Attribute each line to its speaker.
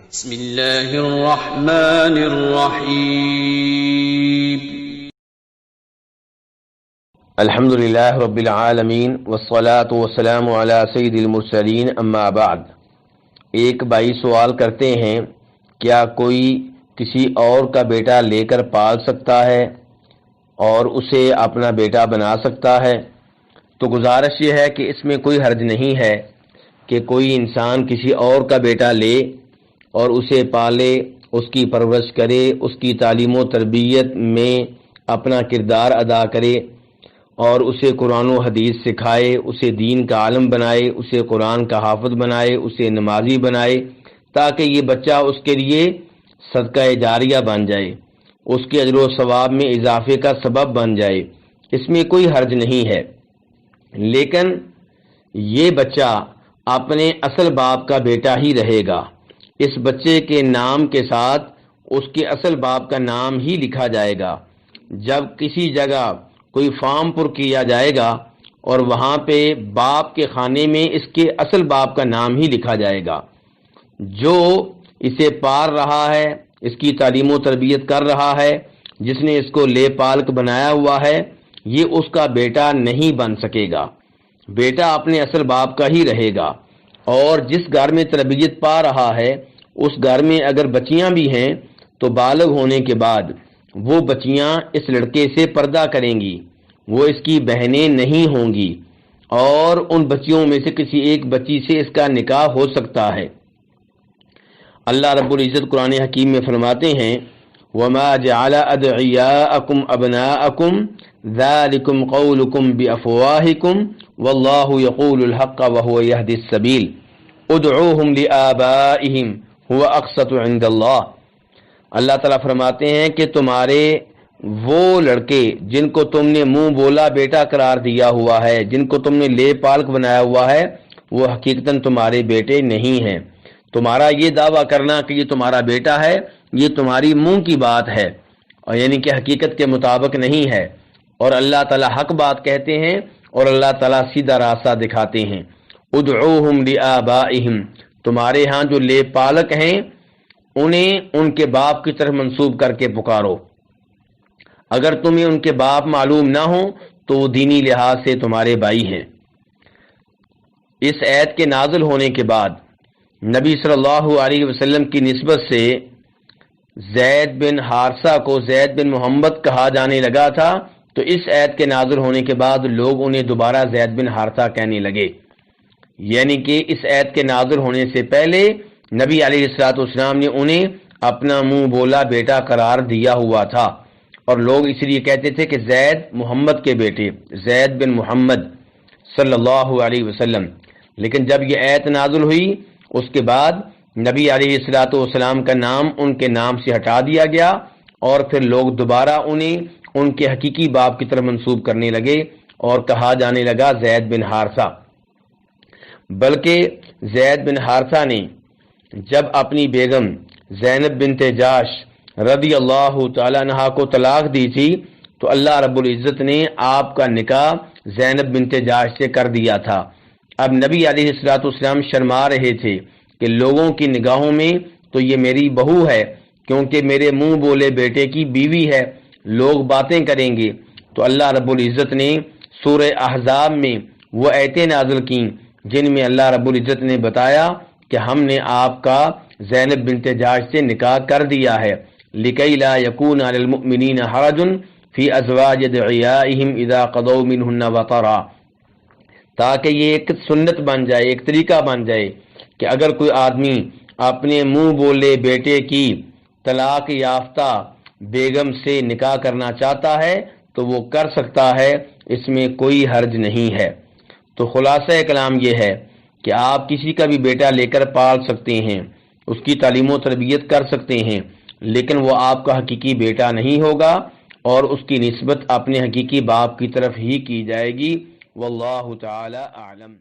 Speaker 1: بسم اللہ الرحمن الرحیم
Speaker 2: الحمدللہ رب العالمین والصلاة والسلام علی سید المرسلین اما بعد۔ ایک بھائی سوال کرتے ہیں، کیا کوئی کسی اور کا بیٹا لے کر پال سکتا ہے اور اسے اپنا بیٹا بنا سکتا ہے؟ تو گزارش یہ ہے کہ اس میں کوئی حرج نہیں ہے کہ کوئی انسان کسی اور کا بیٹا لے اور اسے پالے، اس کی پرورش کرے، اس کی تعلیم و تربیت میں اپنا کردار ادا کرے اور اسے قرآن و حدیث سکھائے، اسے دین کا عالم بنائے، اسے قرآن کا حافظ بنائے، اسے نمازی بنائے، تاکہ یہ بچہ اس کے لیے صدقہ جاریہ بن جائے، اس کے اجر و ثواب میں اضافے کا سبب بن جائے۔ اس میں کوئی حرج نہیں ہے، لیکن یہ بچہ اپنے اصل باپ کا بیٹا ہی رہے گا۔ اس بچے کے نام کے ساتھ اس کے اصل باپ کا نام ہی لکھا جائے گا۔ جب کسی جگہ کوئی فارم پر کیا جائے گا اور وہاں پہ باپ کے خانے میں اس کے اصل باپ کا نام ہی لکھا جائے گا۔ جو اسے پال رہا ہے، اس کی تعلیم و تربیت کر رہا ہے، جس نے اس کو لے پال کے بنایا ہوا ہے، یہ اس کا بیٹا نہیں بن سکے گا۔ بیٹا اپنے اصل باپ کا ہی رہے گا۔ اور جس گھر میں تربیت پا رہا ہے، اس گھر میں اگر بچیاں بھی ہیں تو بالغ ہونے کے بعد وہ بچیاں اس لڑکے سے پردہ کریں گی، وہ اس کی بہنیں نہیں ہوں گی، اور ان بچیوں میں سے کسی ایک بچی سے اس کا نکاح ہو سکتا ہے۔ اللہ رب العزت قرآن حکیم میں فرماتے ہیں، وَمَا جَعَلَ أَدْعِيَاءَكُمْ أَبْنَاءَكُمْ ذَلِكُمْ قَوْلُكُمْ بِأَفْوَاهِكُمْ وَاللَّهُ يَقُولُ الْحَقَّ وَهُوَ يَهْدِي السَّبِيلَ ادعوهم لآبائهم هو اقسط عند اللہ۔ اللہ تعالیٰ فرماتے ہیں کہ تمہارے وہ لڑکے جن کو تم نے منہ بولا بیٹا قرار دیا ہوا ہے، جن کو تم نے لے پالک بنایا ہوا ہے، وہ حقیقتاً تمہارے بیٹے نہیں ہیں۔ تمہارا یہ دعویٰ کرنا کہ یہ تمہارا بیٹا ہے، یہ تمہاری منہ کی بات ہے، اور یعنی کہ حقیقت کے مطابق نہیں ہے۔ اور اللہ تعالیٰ حق بات کہتے ہیں اور اللہ تعالیٰ سیدھا راستہ دکھاتے ہیں۔ ادعوہم لآبائہم، تمہارے ہاں جو لے پالک ہیں انہیں ان کے باپ کی طرف منسوب کر کے پکارو۔ اگر تمہیں ان کے باپ معلوم نہ ہو تو وہ دینی لحاظ سے تمہارے بھائی ہیں۔ اس آیت کے نازل ہونے کے بعد نبی صلی اللہ علیہ وسلم کی نسبت سے زید بن حارثہ کو زید بن محمد کہا جانے لگا تھا، تو اس آیت کے نازل ہونے کے بعد لوگ انہیں دوبارہ زید بن حارثہ کہنے لگے، یعنی کہ اس آیت کے نازل ہونے سے پہلے نبی علیہ السلام نے انہیں اپنا منہ بولا بیٹا قرار دیا ہوا تھا، اور لوگ اس لیے کہتے تھے کہ زید محمد کے بیٹے، زید بن محمد صلی اللہ علیہ وسلم۔ لیکن جب یہ آیت نازل ہوئی اس کے بعد نبی علیہ السلام کا نام ان کے نام سے ہٹا دیا گیا، اور پھر لوگ دوبارہ انہیں ان کے حقیقی باپ کی طرف منسوب کرنے لگے اور کہا جانے لگا زید بن حارثہ۔ بلکہ زید بن حارثہ نے جب اپنی بیگم زینب بنت جاش رضی اللہ تعالیٰ عنہا کو طلاق دی تھی تو اللہ رب العزت نے آپ کا نکاح زینب بنت جاش سے کر دیا تھا۔ اب نبی علیہ السلام شرما رہے تھے کہ لوگوں کی نگاہوں میں تو یہ میری بہو ہے، کیونکہ میرے منہ بولے بیٹے کی بیوی ہے، لوگ باتیں کریں گے۔ تو اللہ رب العزت نے سورہ احزاب میں وہ آیتیں نازل کیں جن میں اللہ رب العزت نے بتایا کہ ہم نے آپ کا زینب بنت جاش سے نکاح کر دیا ہے، لِكَيْ لَا يَكُونَ عَلَى الْمُؤْمِنِينَ حَرَجٌ فِي أَزْوَاجِ أَدْعِيَائِهِمْ إِذَا قَضَوْا مِنْهُنَّ وَطَرًا، تاکہ یہ ایک سنت بن جائے، ایک طریقہ بن جائے کہ اگر کوئی آدمی اپنے منہ بولے بیٹے کی طلاق یافتہ بیگم سے نکاح کرنا چاہتا ہے تو وہ کر سکتا ہے، اس میں کوئی حرج نہیں ہے۔ تو خلاصہ کلام یہ ہے کہ آپ کسی کا بھی بیٹا لے کر پال سکتے ہیں، اس کی تعلیم و تربیت کر سکتے ہیں، لیکن وہ آپ کا حقیقی بیٹا نہیں ہوگا اور اس کی نسبت اپنے حقیقی باپ کی طرف ہی کی جائے گی۔ واللہ تعالی اعلم۔